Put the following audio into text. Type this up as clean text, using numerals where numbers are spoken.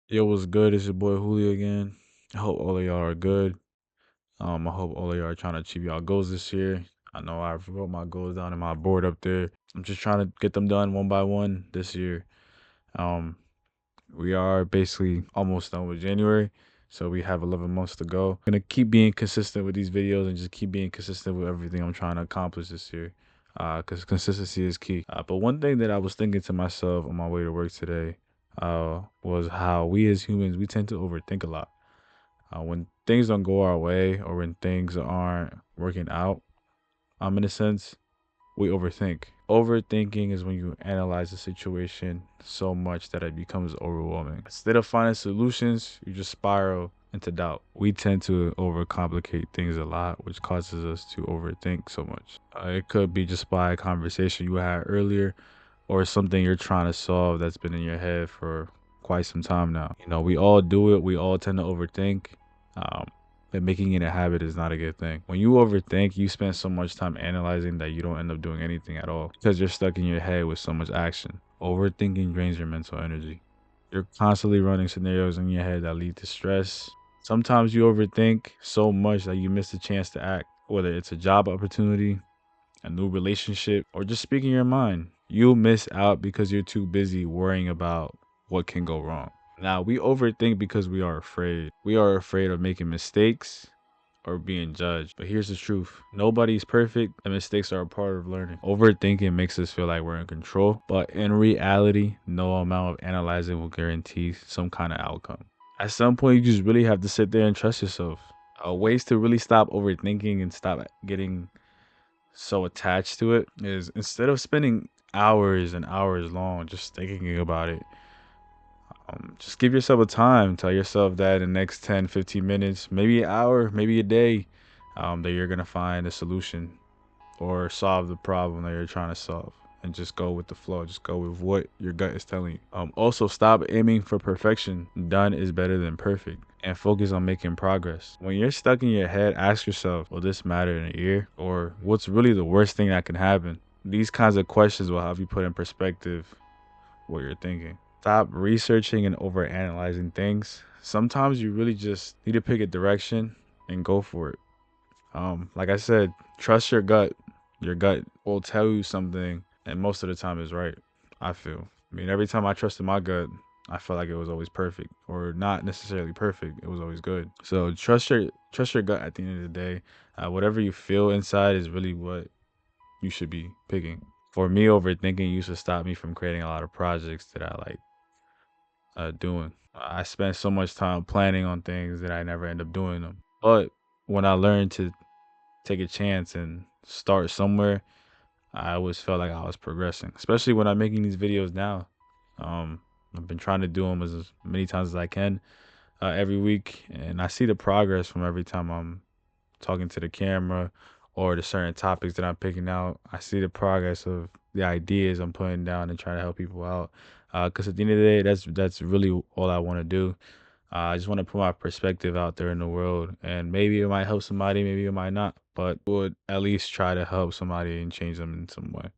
Yo, what's good? It's your boy Julio again. I hope all of y'all are good. I hope all of y'all are trying to achieve y'all goals this year. I know I wrote my goals down in my board up there. I'm just trying to get them done one by one this year. Um, we are basically almost done with January, so we have 11 months to go. I'm gonna keep being consistent with these videos and just keep being consistent with everything I'm trying to accomplish this year. Because consistency is key. But one thing that I was thinking to myself on my way to work today, was how we as humans we tend to overthink a lot. When things don't go our way or when things aren't working out, in a sense, we overthink. Overthinking is when you analyze the situation so much that it becomes overwhelming. Instead of finding solutions, you just spiral into doubt. We tend to overcomplicate things a lot, which causes us to overthink so much. It could be just by a conversation you had earlier or something you're trying to solve that's been in your head for quite some time now. We all do it. We all tend to overthink. Um, but making it a habit is not a good thing. When you overthink, you spend so much time analyzing that you don't end up doing anything at all because you're stuck in your head with so much action. Overthinking drains your mental energy. You're constantly running scenarios in your head that lead to stress. Sometimes you overthink so much that you miss the chance to act, whether it's a job opportunity, a new relationship, or just speaking your mind. You'll miss out because you're too busy worrying about what can go wrong. Now, we overthink because we are afraid. We are afraid of making mistakes or being judged. But here's the truth, nobody's perfect, and mistakes are a part of learning. Overthinking makes us feel like we're in control, but in reality, no amount of analyzing will guarantee some kind of outcome. At some point, you just really have to sit there and trust yourself. Ways to really stop overthinking and stop getting so attached to it is instead of spending hours and hours long just thinking about it, just give yourself a time. Tell yourself that in the next 10, 15 minutes, maybe an hour, maybe a day, that you're going to find a solution or solve the problem that you're trying to solve. And just go with the flow. Just go with what your gut is telling you. Also, stop aiming for perfection. Done is better than perfect. And focus on making progress. When you're stuck in your head, ask yourself, will this matter in a year? Or what's really the worst thing that can happen? These kinds of questions will help you put in perspective what you're thinking. Stop researching and overanalyzing things. Sometimes you really just need to pick a direction and go for it. Like I said, trust your gut. Your gut will tell you something, and most of the time is right. I feel. I mean, every time I trusted my gut, I felt like it was always perfect, or not necessarily perfect. It was always good. So trust your gut. At the end of the day, whatever you feel inside is really what you should be picking. For me, overthinking used to stop me from creating a lot of projects that I like doing. I spent so much time planning on things that I never end up doing them. But when I learned to take a chance and start somewhere, I always felt like I was progressing, especially when I'm making these videos now. Um, I've been trying to do them as many times as I can every week, and I see the progress from every time I'm talking to the camera or the certain topics that I'm picking out. I see the progress of the ideas I'm putting down and trying to help people out. Because at the end of the day, that's really all I want to do. I just want to put my perspective out there in the world, and maybe it might help somebody, maybe it might not, but would at least try to help somebody and change them in some way.